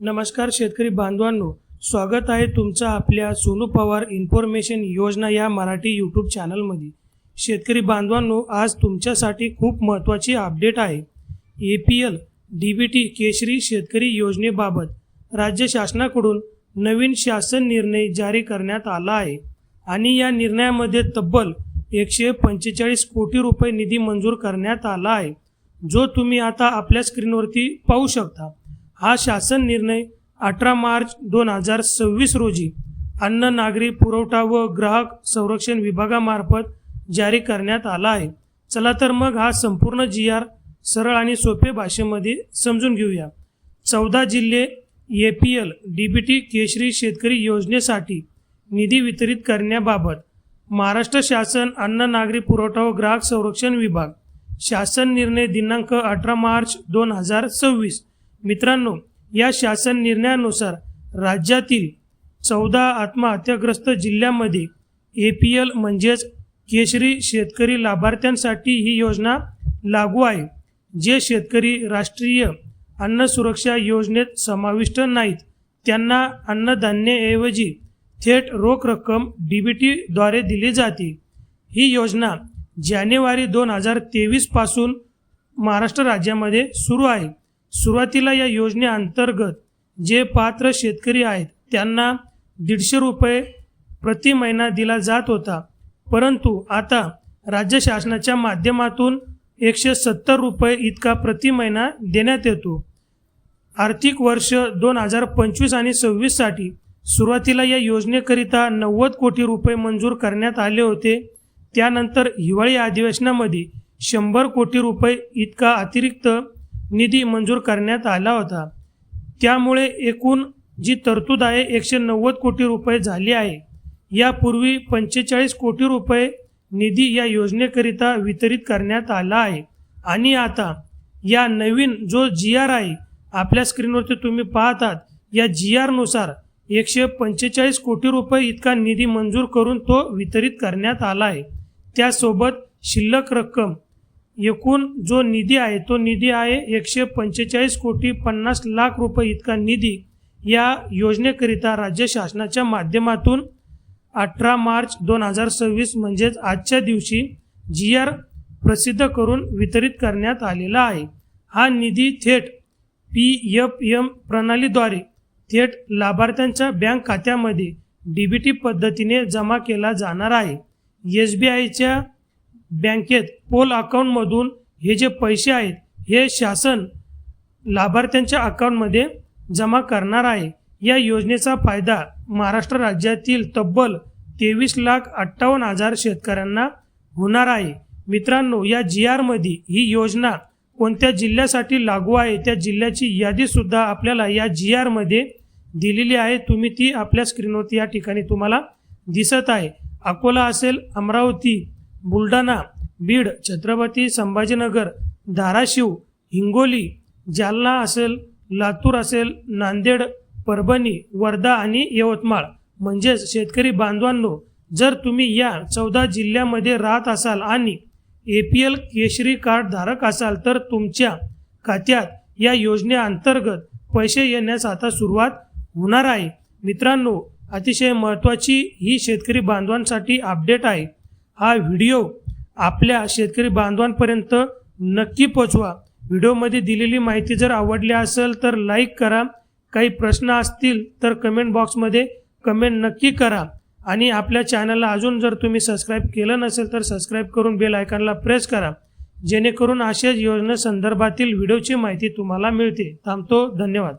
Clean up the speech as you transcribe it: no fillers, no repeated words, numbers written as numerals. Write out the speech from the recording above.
नमस्कार शेतकरी बांधवांनो, स्वागत आहे तुमचं आपल्या सोनू पवार इन्फॉर्मेशन योजना या मराठी यूट्यूब चॅनलमध्ये। शेतकरी बांधवांनो, आज तुमच्यासाठी खूप महत्त्वाची अपडेट आहे। APL DBT केशरी शेतकरी योजनेबाबत राज्य शासनाकडून नवीन शासन निर्णय जारी करण्यात आला आहे आणि या निर्णयामध्ये तब्बल 145 कोटी रुपये निधी मंजूर करण्यात आला आहे, जो तुम्ही आता आपल्या स्क्रीनवरती पाहू शकता। हा शासन निर्णय 18 मार्च 2026 रोजी अन्न नागरी पुरवठा व ग्राहक संरक्षण विभागामार्फत जारी करण्यात आला आहे। चला तर मग हा संपूर्ण GR सरळ आणि सोपे भाषेमध्ये समजून घेऊया। 14 जिल्हे APL DBT केशरी शेतकरी योजनेसाठी निधी वितरित करण्याबाबत महाराष्ट्र शासन अन्न नागरी पुरवठा व ग्राहक संरक्षण विभाग शासन निर्णय दिनांक 18 मार्च 2026। मित्रांनो, या शासन निर्णयानुसार राज्यातील 14 आत्महत्याग्रस्त जिल्ह्यांमध्ये APL म्हणजेच केशरी शेतकरी लाभार्थ्यांसाठी ही योजना लागू आहे। जे शेतकरी राष्ट्रीय अन्न सुरक्षा योजनेत समाविष्ट नाहीत त्यांना अन्नधान्याऐवजी थेट रोख रक्कम DBT द्वारे दिली जाते। ही योजना जानेवारी 2023 पासून महाराष्ट्र राज्यामध्ये सुरू आहे। सुरुवातीला या योजनेअंतर्गत जे पात्र शेतकरी आहेत त्यांना 150 रुपये प्रति महिना दिला जात होता, परंतु आता राज्य शासनाच्या माध्यमातून 170 रुपये इतका प्रति महिना देण्यात येतो। आर्थिक वर्ष 2025 आणि 26 साठी सुरुवातीला या योजनेकरिता 90 कोटी रुपये मंजूर करण्यात आले होते। त्यानंतर हिवाळी अधिवेशनामध्ये 100 कोटी रुपये इतका अतिरिक्त निधी मंजूर करण्यात आला होता। त्यामुळे एकूण जी तरतूद आहे 190 कोटी रुपये झाली आहे। यापूर्वी 45 कोटी रुपये निधी या योजनेकरिता वितरित करण्यात आला आहे आणि आता या नवीन जो GR आहे आपल्या स्क्रीनवरती तुम्ही पाहतात, या GR नुसार 145 कोटी रुपये इतका निधी मंजूर करून तो वितरित करण्यात आला आहे। त्यासोबत शिल्लक रक्कम एकूण जो निधी आहे तो निधी आहे 145 कोटी 50 लाख रुपये इतका निधी या योजनेकरिता राज्य शासनाच्या माध्यमातून 18 मार्च 2026 म्हणजेच आजच्या दिवशी GR प्रसिद्ध करून वितरित करण्यात आलेला आहे। हा निधी थेट PFM प्रणालीद्वारे थेट लाभार्थ्यांच्या बँक खात्यामध्ये DBT पद्धतीने जमा केला जाणार आहे। SBIच्या बँकेत पोल अकाउंटमधून हे जे पैसे आहेत हे शासन लाभार्थ्यांच्या अकाउंटमध्ये जमा करणार आहे। या योजनेचा फायदा महाराष्ट्र राज्यातील तब्बल 23,58,000 शेतकऱ्यांना होणार आहे। मित्रांनो, या GR मध्ये ही योजना कोणत्या जिल्ह्यासाठी लागू आहे त्या जिल्ह्याची यादी सुद्धा आपल्याला या GR मध्ये दिलेली आहे। तुम्ही ती आपल्या स्क्रीनवरती या ठिकाणी तुम्हाला दिसत आहे। अकोला असेल, अमरावती, बुलढाणा, बीड, छत्रपती संभाजीनगर, धाराशिव, हिंगोली, जालना असेल, लातूर असेल, नांदेड, परभणी, वर्धा आणि यवतमाळ। म्हणजेच शेतकरी बांधवांनो, जर तुम्ही या 14 जिल्ह्यामध्ये राहत असाल आणि APL केशरी कार्ड धारक असाल तर तुमच्या खात्यात या योजनेअंतर्गत पैसे येण्यास आता सुरुवात होणार आहे। मित्रांनो, अतिशय महत्त्वाची ही शेतकरी बांधवांसाठी अपडेट आहे। हा व्हिडिओ आपल्या शेतकरी बांधवांपर्यंत नक्की पोहोचवा। व्हिडिओमध्ये दिलेली माहिती जर आवडली असेल तर लाईक करा। काही प्रश्न असतील तर कमेंट बॉक्समध्ये कमेंट नक्की करा आणि आपल्या चॅनलला अजून जर तुम्ही सबस्क्राईब केलं नसेल तर सबस्क्राईब करून बेल आयकॉनला प्रेस करा, जेणेकरून अशाच योजनेसंदर्भातील व्हिडिओची माहिती तुम्हाला मिळते। थांबतो, धन्यवाद।